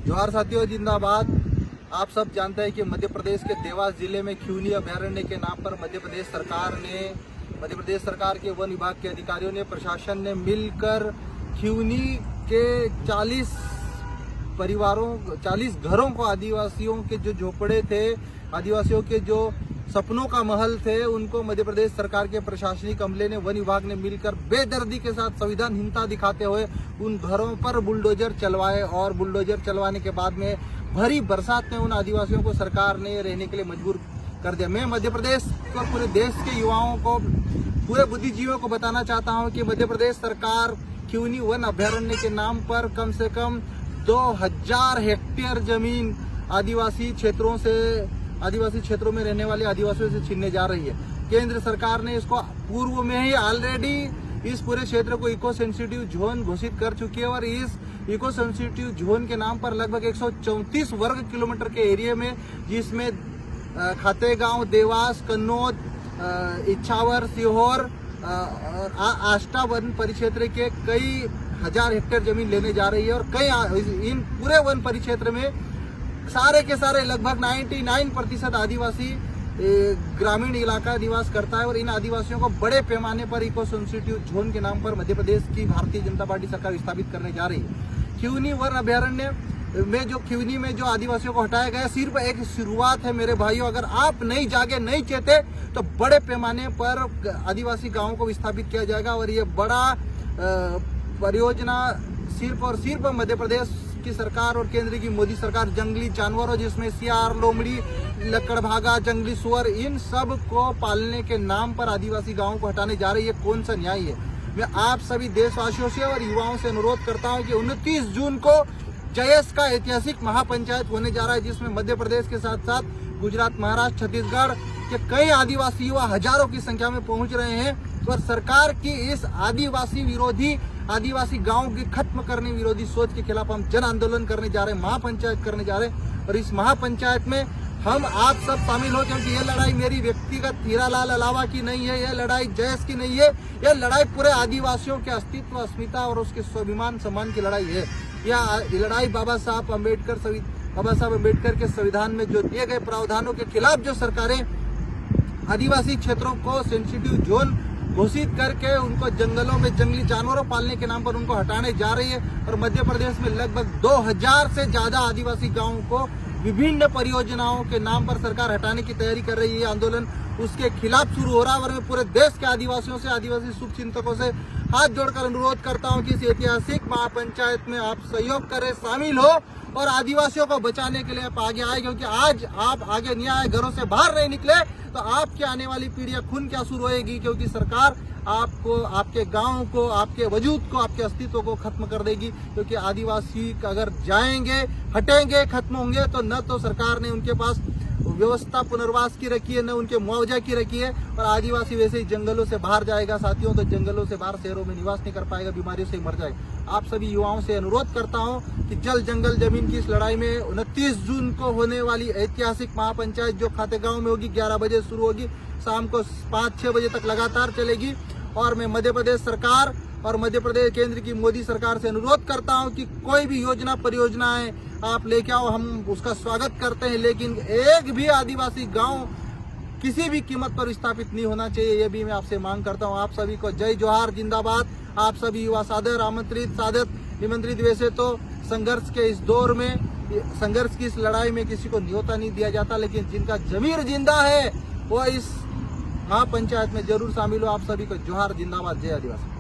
जोहार साथियों, जिंदाबाद। आप सब जानते हैं कि मध्य प्रदेश के देवास जिले में खिवनी अभयारण्य के नाम पर मध्य प्रदेश सरकार के वन विभाग के अधिकारियों ने, प्रशासन ने मिलकर खिवनी के 40 घरों को, आदिवासियों के जो झोपड़े थे, आदिवासियों के जो सपनों का महल थे, उनको मध्य प्रदेश सरकार के प्रशासनिक अमले ने, वन विभाग ने मिलकर बेदर्दी के साथ संविधानहीनता दिखाते हुए उन घरों पर बुलडोजर चलवाए। और बुलडोजर चलवाने के बाद में भरी बरसात में उन आदिवासियों को सरकार ने रहने के लिए मजबूर कर दिया। मैं मध्य प्रदेश और पूरे देश के युवाओं को, पूरे बुद्धिजीवियों को बताना चाहता हूं कि मध्य प्रदेश सरकार खिवनी वन अभयारण्य के नाम पर कम से कम 2000 हेक्टेयर जमीन आदिवासी क्षेत्रों में रहने वाले आदिवासियों से छीनने जा रही है। केंद्र सरकार ने इसको पूर्व में ही ऑलरेडी इस पूरे क्षेत्र को इको सेंसिटिव जोन घोषित कर चुकी है और इस इको सेंसिटिव जोन के नाम पर लगभग 134 वर्ग किलोमीटर के एरिया में, जिसमें खातेगांव, देवास, कन्नौज, इच्छावर, सीहोर और आष्टा वन परिक्षेत्र के कई हजार हेक्टेयर जमीन लेने जा रही है। और कई इन पूरे वन परिक्षेत्र में सारे के सारे लगभग 99% आदिवासी ग्रामीण इलाका निवास करता है और इन आदिवासियों को बड़े पैमाने पर इको सेंसिटिव जोन के नाम पर मध्य प्रदेश की भारतीय जनता पार्टी सरकार स्थापित करने जा रही है। खिवनी वन अभयारण्य में खिवनी में जो आदिवासियों को हटाया गया सिर्फ एक शुरुआत है मेरे भाइयों। अगर आप नहीं जागे, नहीं चेते तो बड़े पैमाने पर आदिवासी गांवों को विस्थापित किया जाएगा और ये बड़ा परियोजना सिर्फ और सिर्फ मध्य प्रदेश की सरकार और केंद्र की मोदी सरकार जंगली जानवरों, जिसमें सियार, लोमड़ी, लकड़भागा, जंगली सुअर, इन सब को पालने के नाम पर आदिवासी गांवों को हटाने जा रही है। कौन सा न्याय है? मैं आप सभी देशवासियों से और युवाओं से अनुरोध करता हूं कि 29 जून को जयस का ऐतिहासिक महापंचायत होने जा रहा है, जिसमें मध्य प्रदेश के साथ साथ गुजरात, महाराष्ट्र, छत्तीसगढ़ के कई आदिवासी युवा हजारों की संख्या में पहुंच रहे हैं और सरकार की इस आदिवासी गांव की खत्म करने विरोधी सोच के खिलाफ हम जन आंदोलन करने जा रहे हैं, महापंचायत करने जा रहे हैं। और इस महापंचायत में हम आप सब शामिल हो, क्योंकि ये लड़ाई मेरी व्यक्तिगत हीरालाल अलावा की नहीं है, यह लड़ाई जयस की नहीं है, यह लड़ाई पूरे आदिवासियों के अस्तित्व, अस्मिता और उसके स्वाभिमान सम्मान की लड़ाई है। यह लड़ाई बाबा साहब अम्बेडकर के संविधान में जो दिए गए प्रावधानों के खिलाफ जो सरकारें आदिवासी क्षेत्रों को सेंसिटिव जोन घोषित करके उनको जंगलों में जंगली जानवरों पालने के नाम पर उनको हटाने जा रही है। और मध्य प्रदेश में लगभग 2000 से ज्यादा आदिवासी गांवों को विभिन्न परियोजनाओं के नाम पर सरकार हटाने की तैयारी कर रही है। आंदोलन उसके खिलाफ शुरू हो रहा है और मैं पूरे देश के आदिवासियों से, आदिवासी शुभचिंतकों से हाथ जोड़कर अनुरोध करता हूं कि इस ऐतिहासिक महापंचायत में आप सहयोग करें, शामिल हो और आदिवासियों को बचाने के लिए आप आगे आए। क्योंकि आज आप आगे नहीं आए, घरों से बाहर नहीं निकले, तो आपकी आने वाली पीढ़ियां खून क्या शुरू होएगी, क्योंकि सरकार आपको, आपके गांव को, आपके वजूद को, आपके अस्तित्व को खत्म कर देगी। क्योंकि आदिवासी अगर जाएंगे, हटेंगे, खत्म होंगे तो न तो सरकार ने उनके पास व्यवस्था पुनर्वास की रखी है, न उनके मुआवजा की रखी है और आदिवासी वैसे ही जंगलों से बाहर जाएगा साथियों, तो जंगलों से बाहर शहरों में निवास नहीं कर पाएगा, बीमारियों से मर जाएगा। आप सभी युवाओं से अनुरोध करता हूं कि जल जंगल जमीन की इस लड़ाई में 29 जून को होने वाली ऐतिहासिक महापंचायत जो खातेगांव में होगी, 11 बजे शुरू होगी, शाम को 5-6 बजे तक लगातार चलेगी। और मैं मध्य प्रदेश सरकार और मध्य प्रदेश केंद्र की मोदी सरकार से अनुरोध करता हूं कि कोई भी योजना, परियोजनाएं आप लेके आओ, हम उसका स्वागत करते हैं, लेकिन एक भी आदिवासी गांव किसी भी कीमत पर विस्थापित नहीं होना चाहिए, ये भी मैं आपसे मांग करता हूं। आप सभी को जय जोहार, जिंदाबाद। आप सभी युवा सादर आमंत्रित, निमंत्रित। वैसे तो संघर्ष के इस दौर में, संघर्ष की इस लड़ाई में किसी को न्योता नहीं दिया जाता, लेकिन जिनका जमीर जिंदा है वो इस महापंचायत में जरूर शामिल हो। आप सभी को जोहार, जिंदाबाद, जय आदिवासी।